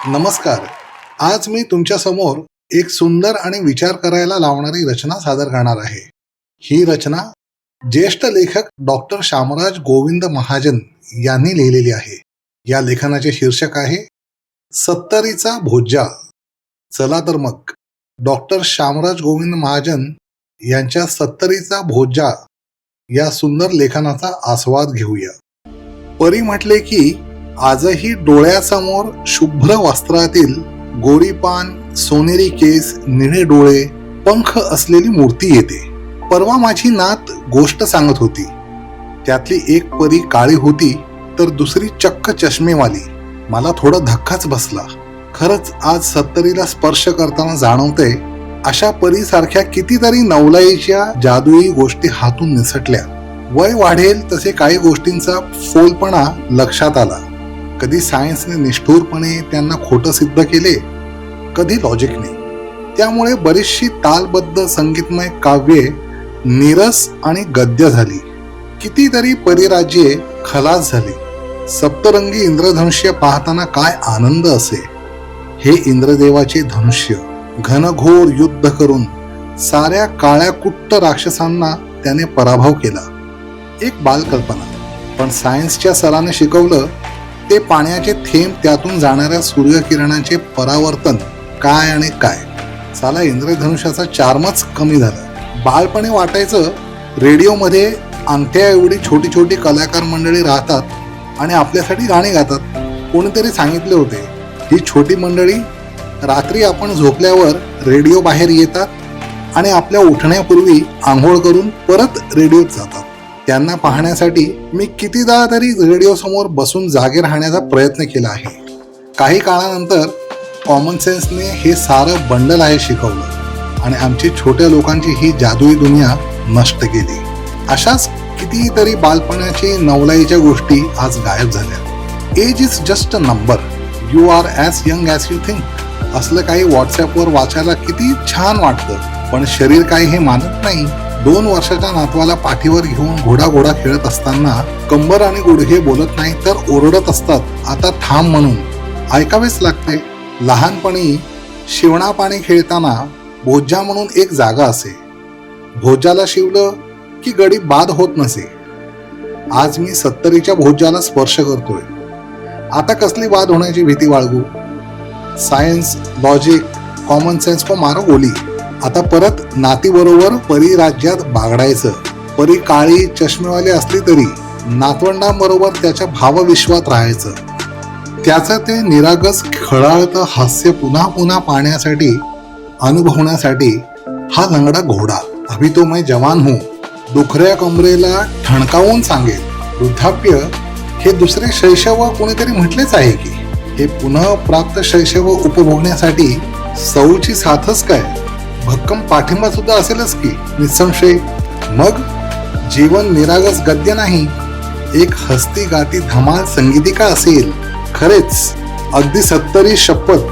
नमस्कार. आज मी तुमच्या समोर एक सुंदर आणि विचार करायला लावणारी रचना सादर करणार आहे. ही रचना ज्येष्ठ लेखक डॉक्टर शामराज गोविंद महाजन यांनी लिहिलेली आहे. या लेखनाचे शीर्षक आहे सत्तरीचा भोज्या. चला तर मग डॉक्टर शामराज गोविंद महाजन यांच्या सत्तरीचा भोज्या या सुंदर लेखनाचा आस्वाद घेऊया. परी म्हटले की आजही डोळ्यासमोर शुभ्र वस्त्रातील गोरी पान, सोनेरी केस, निळे डोळे, पंख असलेली मूर्ती येते. परवा माझी नात गोष्ट सांगत होती. त्यातली एक परी काळी होती तर दुसरी चक्क चष्मेवाली. मला थोडा धक्काच बसला. खरंच आज सत्तरीला स्पर्श करताना जाणवतंय अशा परीसारख्या कितीतरी नवलाईच्या जादुई गोष्टी हातून निसटल्या. वय वाढेल तसे काही गोष्टींचा फोलपणा लक्षात आला. कधी सायन्सने निष्ठुरपणे त्यांना खोटं सिद्ध केले, कधी लॉजिकने. त्यामुळे बरीचशी तालबद्ध संगीतमय काव्ये नीरस आणि गद्य झाली. कितीतरी परिराज्ये खलास झाली. सप्तरंगी इंद्रधनुष्य पाहताना काय आनंद असे. हे इंद्रदेवाचे धनुष्य घनघोर युद्ध करून साऱ्या काळ्या कुट्ट राक्षसांना त्याने पराभव केला. एक बालकल्पना, पण सायन्सच्या सराने शिकवलं ते पाण्याचे थेंब त्यातून जाणाऱ्या सूर्यकिरणांचे परावर्तन काय आणि काय. साला इंद्रधनुष्याचा चार्मच कमी झाला. बालपणे वाटायचं रेडिओमध्ये अंगठ्या एवढी छोटी छोटी कलाकार मंडळी राहतात आणि आपल्यासाठी गाणी गातात. कोणीतरी सांगितले होते ही छोटी मंडळी रात्री आपण झोपल्यावर रेडिओ बाहेर येतात आणि आपल्या उठण्यापूर्वी आंघोळ करून परत रेडिओत जातात. त्यांना पाहण्यासाठी मी कितीदा तरी रेडिओ समोर बसून जागे राहण्याचा प्रयत्न केला आहे. काही काळानंतर कॉमन सेन्सने हे सारं बंडल आहे शिकवलं आणि आमची छोट्या लोकांची ही जादुई दुनिया नष्ट केली. अशाच कितीतरी बालपणाची नवलाईच्या गोष्टी आज गायब झाल्या. Age is just a number, you are as young as you think. असलं काही व्हॉट्सॲपवर वाचायला किती छान वाटतं, पण शरीर काही हे मानत नाही. 2 वर्षाच्या नातवाला पाठीवर घेऊन घोडा खेळत असताना कंबर आणि गुडघे बोलत नाही तर ओरडत असतात, आता थांब म्हणून. ऐकावेच लागते. लहानपणी शिवणापाणी खेळताना भोज्या म्हणून एक जागा असे. भोज्याला शिवलं की गडी बाद होत नसे. आज मी सत्तरीच्या भोज्याला स्पर्श करतोय. आता कसली बाद होण्याची भीती बाळगू. सायन्स, लॉजिक, कॉमन सेन्स को मारो गोली. आता परत नातीबरोबर परी राज्यात बागडायचं. परी काळी चष्मेवाली असली तरी नातवंडांबरोबर त्याच्या भावविश्वात राहायचं. त्याचं ते निरागस खळाळतं हास्य पुन्हा पुन्हा पाहण्यासाठी, अनुभवण्यासाठी हा लंगडा घोडा. अभी तो मैं जवान हूं दुखऱ्या कमरेला ठणकावून सांगेल. वृद्धाप्य हे दुसरे शैशव कोणीतरी म्हटलेच आहे की. हे पुन्हा प्राप्त शैशव उपभोगण्यासाठी सौची साथच काय, भक्कम पाठिंबा सुद्धा असेलच की निसंशय. मग जीवन निरागस गद्य नाही, एक हस्ती गाती धमाल संगीतिका असेल. खरेच अगदी सत्तरी शपथ.